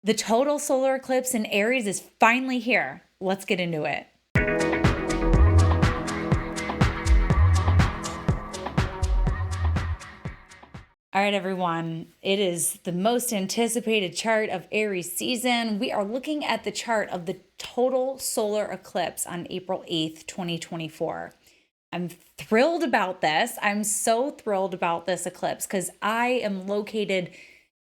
The total solar eclipse in Aries is finally here. Let's get into it. All right, everyone. It is the most anticipated chart of Aries season. We are looking at the chart of the total solar eclipse on April 8th, 2024. I'm thrilled about this. I'm so thrilled about this eclipse because I am located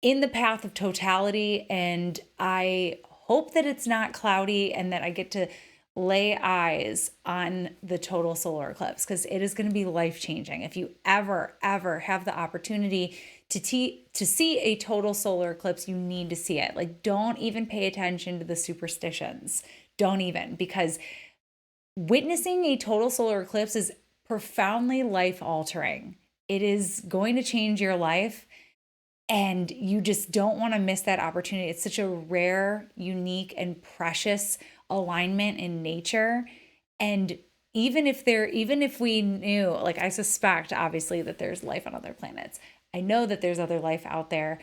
in the path of totality, and I hope that it's not cloudy and that I get to lay eyes on the total solar eclipse because it is going to be life-changing. If you ever have the opportunity to see a total solar eclipse, you need to see it. Like, don't even pay attention to the superstitions. Don't even, because witnessing a total solar eclipse is profoundly life-altering. It is going to change your life. And you just don't want to miss that opportunity. It's such a rare, unique, and precious alignment in nature. And even if we knew, like, I suspect obviously that there's life on other planets. I know that there's other life out there.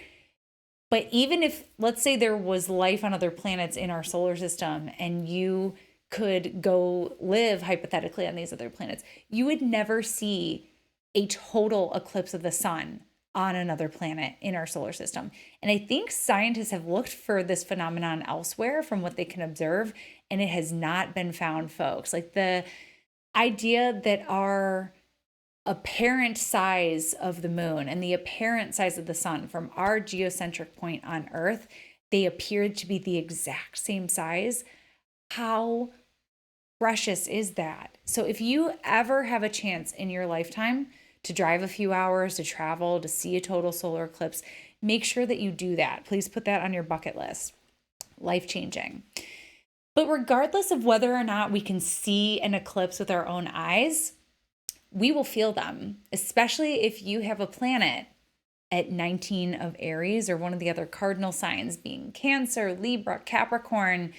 But even if, let's say, there was life on other planets in our solar system and you could go live hypothetically on these other planets, you would never see a total eclipse of the sun on another planet in our solar system. And I think scientists have looked for this phenomenon elsewhere from what they can observe, and it has not been found, folks. Like, the idea that our apparent size of the moon and the apparent size of the sun from our geocentric point on Earth, they appeared to be the exact same size. How precious is that? So if you ever have a chance in your lifetime to drive a few hours, to travel, to see a total solar eclipse, make sure that you do that. Please put that on your bucket list. Life-changing. But regardless of whether or not we can see an eclipse with our own eyes, we will feel them, especially if you have a planet at 19 of Aries or one of the other cardinal signs being Cancer, Libra, Capricorn.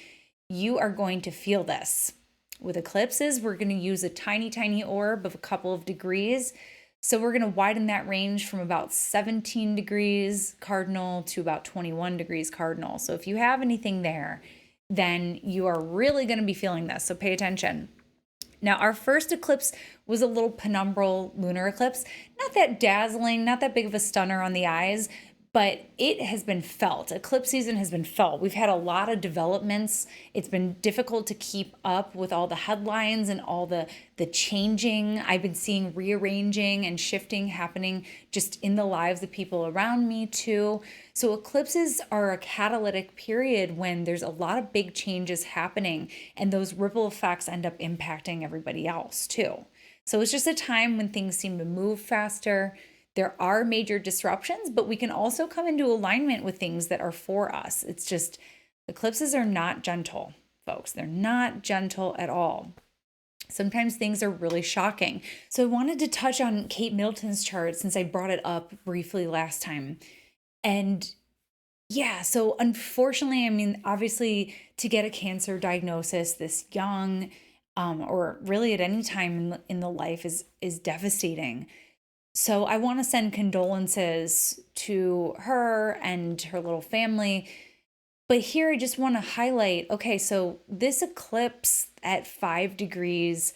You are going to feel this. With eclipses, we're going to use a tiny orb of a couple of degrees. So we're going to widen that range from about 17 degrees cardinal to about 21 degrees cardinal. So if you have anything there, then you are really going to be feeling this. So pay attention. Now, our first eclipse was a little penumbral lunar eclipse. Not that dazzling, not that big of a stunner on the eyes, but it has been felt. Eclipse season has been felt. We've had a lot of developments. It's been difficult to keep up with all the headlines and all the changing. I've been seeing rearranging and shifting happening just in the lives of people around me too. So eclipses are a catalytic period when there's a lot of big changes happening, and those ripple effects end up impacting everybody else too. So it's just a time when things seem to move faster. There are major disruptions, but we can also come into alignment with things that are for us. It's just, eclipses are not gentle, folks. They're not gentle at all. Sometimes things are really shocking. So I wanted to touch on Kate Middleton's chart since I brought it up briefly last time. And yeah, so unfortunately, I mean, obviously, to get a cancer diagnosis this young, or really at any time in the life is devastating. So I want to send condolences to her and her little family. But here I just want to highlight, okay, so this eclipse at 5 degrees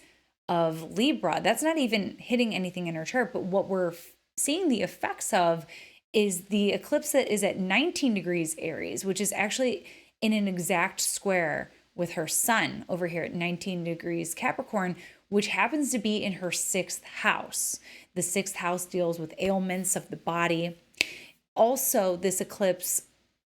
of Libra, that's not even hitting anything in her chart, but what we're seeing the effects of is the eclipse that is at 19 degrees Aries, which is actually in an exact square with her sun over here at 19 degrees Capricorn, which happens to be in her 6th house. The 6th house deals with ailments of the body. Also, this eclipse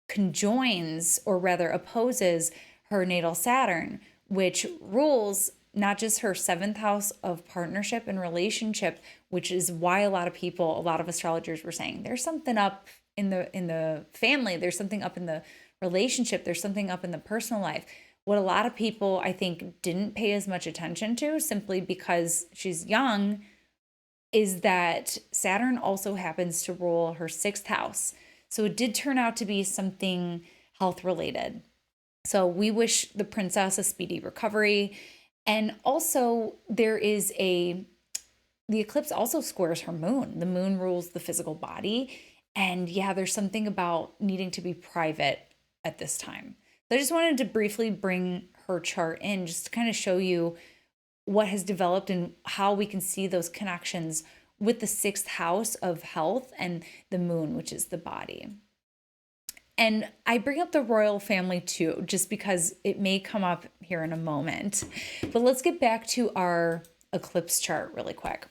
conjoins, or rather opposes, her natal Saturn, which rules not just her 7th house of partnership and relationship, which is why a lot of astrologers were saying there's something up in the family, there's something up in the relationship, there's something up in the personal life. What a lot of people, I think, didn't pay as much attention to, simply because she's young, is that Saturn also happens to rule her 6th house. So it did turn out to be something health related. So we wish the princess a speedy recovery. And also the eclipse also squares her moon. The moon rules the physical body. And yeah, there's something about needing to be private at this time. So I just wanted to briefly bring her chart in just to kind of show you what has developed and how we can see those connections with the sixth house of health and the moon, which is the body. And I bring up the royal family too, just because it may come up here in a moment. But let's get back to our eclipse chart really quick.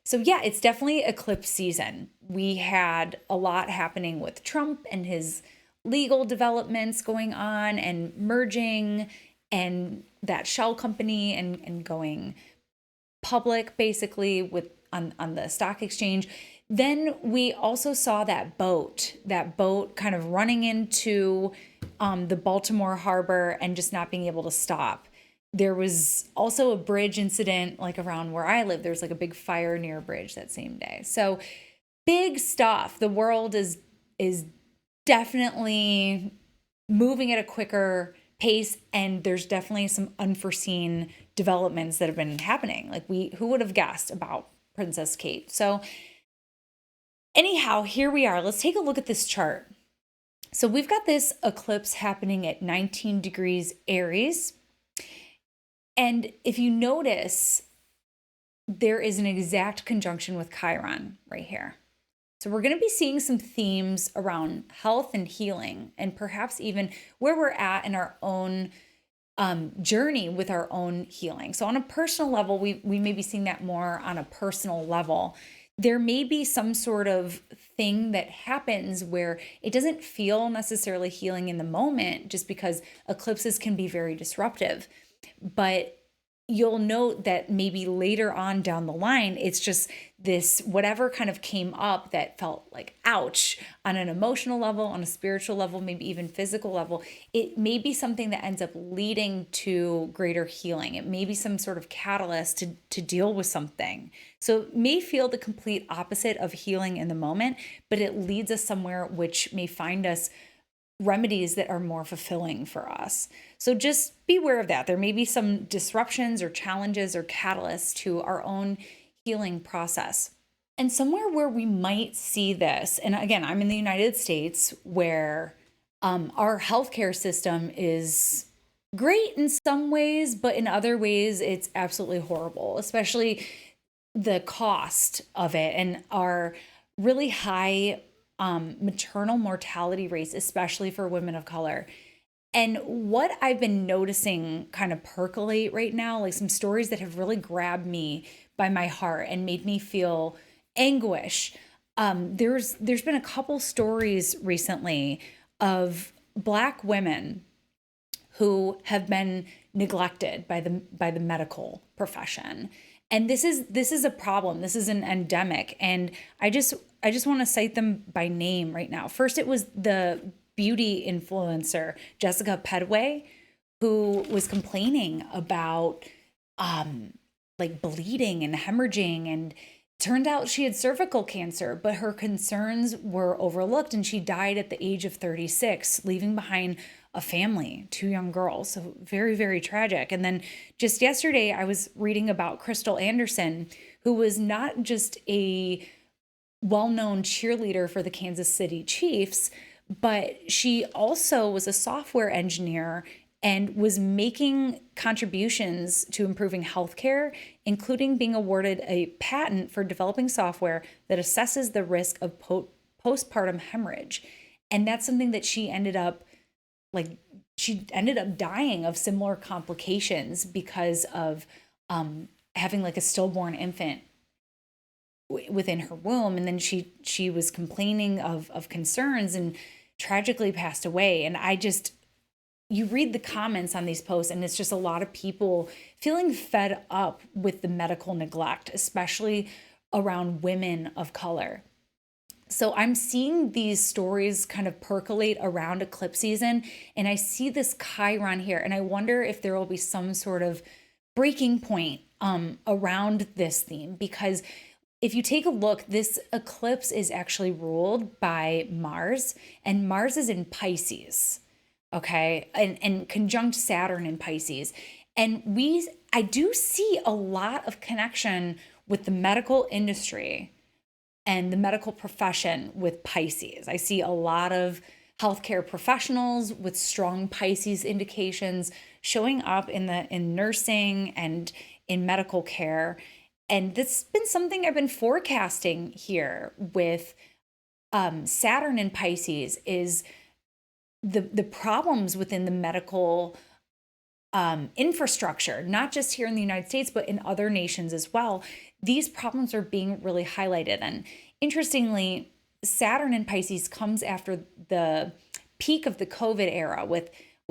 So yeah, it's definitely eclipse season. We had a lot happening with Trump and his legal developments going on and merging and that shell company and going public basically with on the stock exchange. Then we also saw that boat kind of running into the Baltimore harbor and just not being able to stop. There was also a bridge incident like around where I live. There was like a big fire near a bridge that same day. So big stuff. The world is definitely moving at a quicker pace, and there's definitely some unforeseen developments that have been happening. Like who would have guessed about Princess Kate? So anyhow, here we are. Let's take a look at this chart. So we've got this eclipse happening at 19 degrees Aries. And if you notice, there is an exact conjunction with Chiron right here. So we're going to be seeing some themes around health and healing, and perhaps even where we're at in our own journey with our own healing. So on a personal level, we may be seeing that more on a personal level. There may be some sort of thing that happens where it doesn't feel necessarily healing in the moment, just because eclipses can be very disruptive. But you'll note that maybe later on down the line, it's just this whatever kind of came up that felt like ouch on an emotional level, on a spiritual level, maybe even physical level. It may be something that ends up leading to greater healing. It may be some sort of catalyst to deal with something. So it may feel the complete opposite of healing in the moment, but it leads us somewhere which may find us remedies that are more fulfilling for us. So just be aware of that. There may be some disruptions or challenges or catalysts to our own healing process. And somewhere where we might see this, and again, I'm in the United States where our healthcare system is great in some ways, but in other ways, it's absolutely horrible, especially the cost of it and our really high maternal mortality rates, especially for women of color. And what I've been noticing kind of percolate right now, like some stories that have really grabbed me by my heart and made me feel anguish. There's been a couple stories recently of Black women who have been neglected by the medical profession. And this is a problem. This is an endemic. And I just want to cite them by name right now. First, it was the beauty influencer, Jessica Pedway, who was complaining about like bleeding and hemorrhaging, and turned out she had cervical cancer, but her concerns were overlooked and she died at the age of 36, leaving behind a family, 2 young girls. So very, very tragic. And then just yesterday, I was reading about Crystal Anderson, who was not just a well-known cheerleader for the Kansas City Chiefs, but she also was a software engineer and was making contributions to improving healthcare, including being awarded a patent for developing software that assesses the risk of postpartum hemorrhage. And that's something that she ended up dying of similar complications because of having like a stillborn infant within her womb. And then she was complaining of concerns and tragically passed away. And you read the comments on these posts, and it's just a lot of people feeling fed up with the medical neglect, especially around women of color. So I'm seeing these stories kind of percolate around eclipse season, and I see this Chiron here, and I wonder if there will be some sort of breaking point around this theme, because if you take a look, this eclipse is actually ruled by Mars, and Mars is in Pisces, okay, and conjunct Saturn in Pisces. And I do see a lot of connection with the medical industry and the medical profession with Pisces. I see a lot of healthcare professionals with strong Pisces indications showing up in nursing and in medical care. And this has been something I've been forecasting here with Saturn in Pisces is the problems within the medical infrastructure, not just here in the United States, but in other nations as well. These problems are being really highlighted. And interestingly, Saturn in Pisces comes after the peak of the COVID era with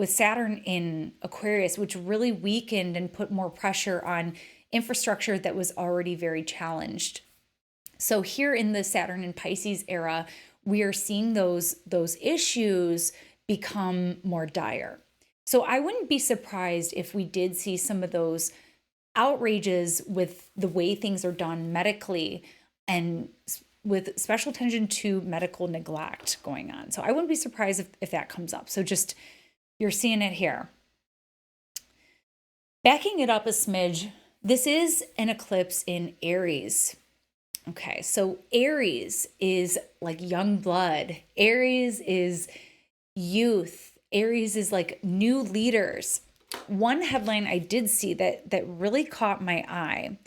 Saturn in Aquarius, which really weakened and put more pressure on infrastructure that was already very challenged. So here in the Saturn in Pisces era, we are seeing those issues become more dire. So I wouldn't be surprised if we did see some of those outrages with the way things are done medically and with special attention to medical neglect going on. So I wouldn't be surprised if that comes up. So just, you're seeing it here. Backing it up a smidge, this is an eclipse in Aries. Okay, so Aries is like young blood. Aries is youth. Aries is like new leaders. One headline I did see that really caught my eye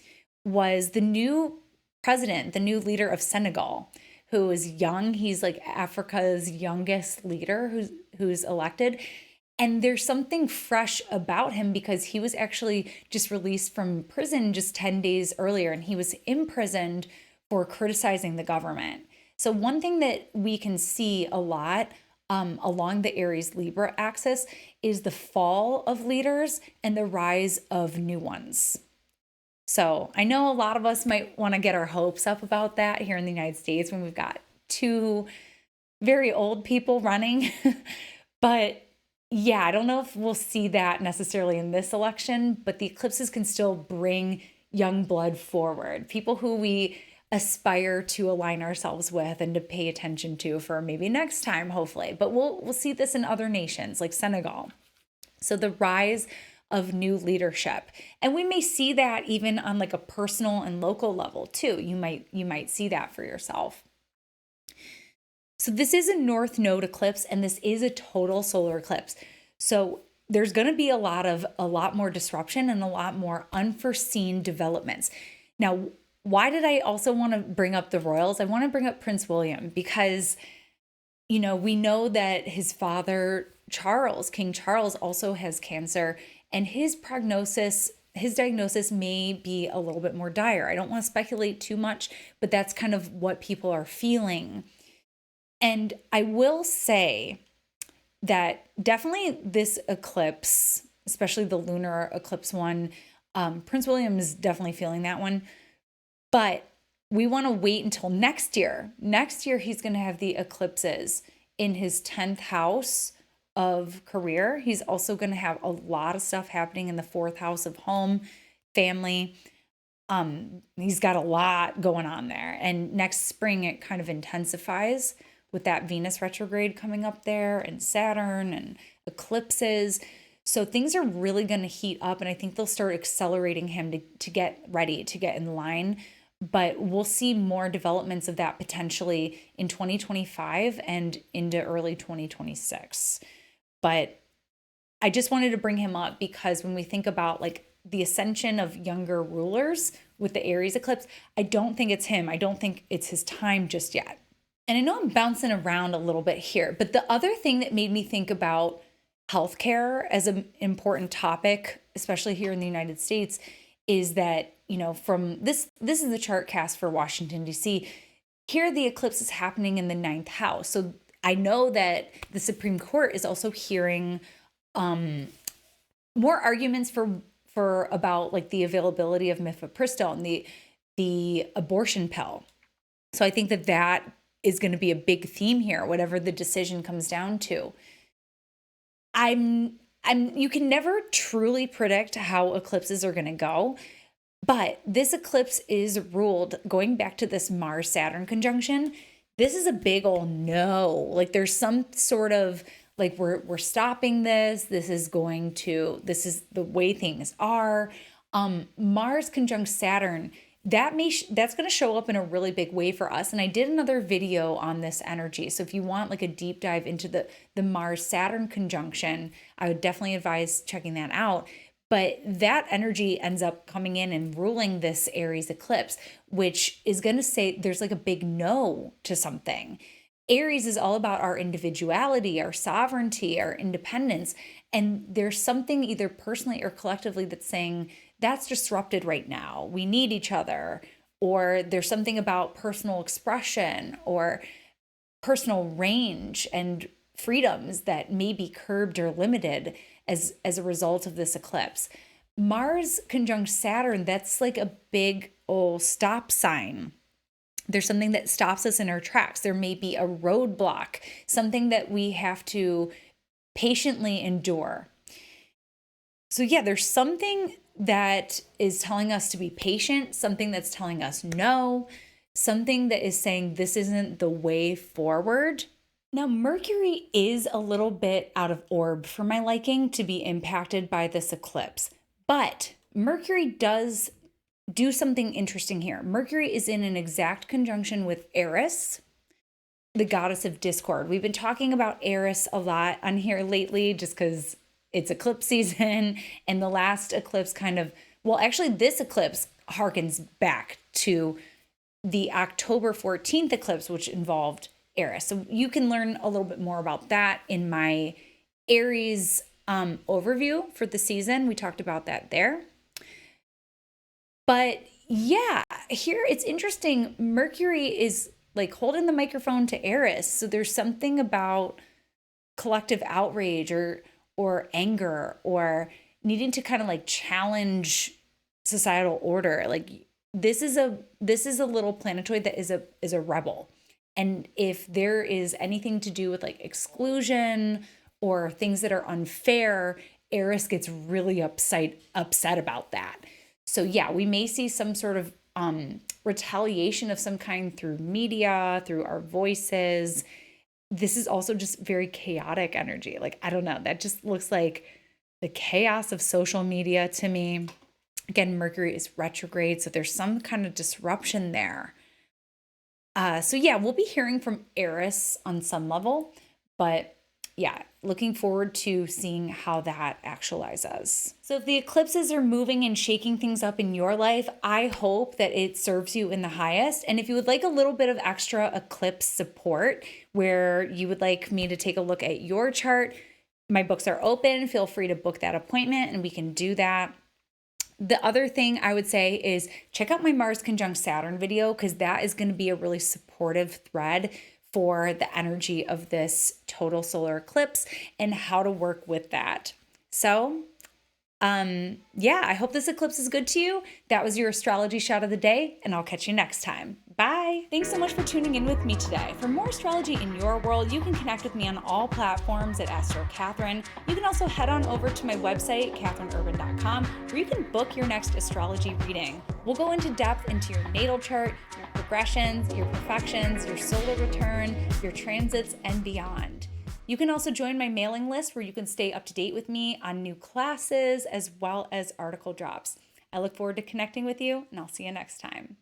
was the new president, the new leader of Senegal, who is young. He's like Africa's youngest leader who's elected. And there's something fresh about him because he was actually just released from prison just 10 days earlier, and he was imprisoned for criticizing the government. So one thing that we can see a lot along the Aries Libra axis is the fall of leaders and the rise of new ones. So I know a lot of us might want to get our hopes up about that here in the United States when we've got two very old people running. But yeah, I don't know if we'll see that necessarily in this election, but the eclipses can still bring young blood forward, people who we aspire to align ourselves with and to pay attention to for maybe next time, hopefully. But we'll see this in other nations like Senegal. So the rise of new leadership. And we may see that even on like a personal and local level too. You might see that for yourself. So this is a North Node eclipse, and this is a total solar eclipse. So there's going to be a lot more disruption and a lot more unforeseen developments. Now, why did I also want to bring up the royals? I want to bring up Prince William because, we know that his father, King Charles, also has cancer, and his diagnosis may be a little bit more dire. I don't want to speculate too much, but that's kind of what people are feeling. And I will say that definitely this eclipse, especially the lunar eclipse one, Prince William is definitely feeling that one. But we want to wait until next year. Next year, he's going to have the eclipses in his 10th house of career. He's also going to have a lot of stuff happening in the 4th house of home, family. He's got a lot going on there. And next spring, it kind of intensifies with that Venus retrograde coming up there and Saturn and eclipses. So things are really going to heat up, and I think they'll start accelerating him to get ready, to get in line. But we'll see more developments of that potentially in 2025 and into early 2026. But I just wanted to bring him up because when we think about like the ascension of younger rulers with the Aries eclipse, I don't think it's him. I don't think it's his time just yet. And I know I'm bouncing around a little bit here, but the other thing that made me think about healthcare as an important topic, especially here in the United States, is that, from this is the chart cast for Washington, D.C. Here, the eclipse is happening in the 9th house. So I know that the Supreme Court is also hearing more arguments for about like the availability of mifepristone, the abortion pill. So I think that is going to be a big theme here, whatever the decision comes down to. You can never truly predict how eclipses are going to go, but this eclipse is ruled, going back to this Mars-Saturn conjunction, this is a big old no. Like there's some sort of like we're stopping this. This is the way things are. Mars conjunct Saturn that's going to show up in a really big way for us. And I did another video on this energy. So if you want like a deep dive into the Mars-Saturn conjunction, I would definitely advise checking that out. But that energy ends up coming in and ruling this Aries eclipse, which is going to say there's like a big no to something. Aries is all about our individuality, our sovereignty, our independence. And there's something either personally or collectively that's saying that's disrupted right now. We need each other. Or there's something about personal expression or personal range and freedoms that may be curbed or limited as a result of this eclipse. Mars conjunct Saturn, that's like a big old stop sign. There's something that stops us in our tracks. There may be a roadblock, something that we have to patiently endure. So yeah, there's something that is telling us to be patient, something that's telling us no, something that is saying this isn't the way forward. Now, Mercury is a little bit out of orb for my liking to be impacted by this eclipse, but Mercury does do something interesting here. Mercury is in an exact conjunction with Eris, the goddess of discord. We've been talking about Eris a lot on here lately just because it's eclipse season, and the last eclipse this eclipse harkens back to the October 14th eclipse, which involved Eris. So you can learn a little bit more about that in my Aries overview for the season. We talked about that there. But yeah, here it's interesting. Mercury is like holding the microphone to Eris. So there's something about collective outrage or anger or needing to kind of like challenge societal order. Like this is a little planetoid that is a rebel. And if there is anything to do with like exclusion or things that are unfair, Eris gets really upset about that. So yeah, we may see some sort of retaliation of some kind through media, through our voices. This is also just very chaotic energy. Like, I don't know, that just looks like the chaos of social media to me. Again, Mercury is retrograde, so there's some kind of disruption there. So yeah, we'll be hearing from Eris on some level, but yeah, looking forward to seeing how that actualizes. So if the eclipses are moving and shaking things up in your life, I hope that it serves you in the highest. And if you would like a little bit of extra eclipse support where you would like me to take a look at your chart, my books are open. Feel free to book that appointment and we can do that. The other thing I would say is check out my Mars conjunct Saturn video, because that is going to be a really supportive thread for the energy of this total solar eclipse and how to work with that. So, yeah, I hope this eclipse is good to you. That was your astrology shot of the day, and I'll catch you next time. Bye. Thanks so much for tuning in with me today. For more astrology in your world, you can connect with me on all platforms at Astro Catherine. You can also head on over to my website, catherineurban.com, where you can book your next astrology reading. We'll go into depth into your natal chart, your progressions, your profections, your solar return, your transits, and beyond. You can also join my mailing list where you can stay up to date with me on new classes as well as article drops. I look forward to connecting with you, and I'll see you next time.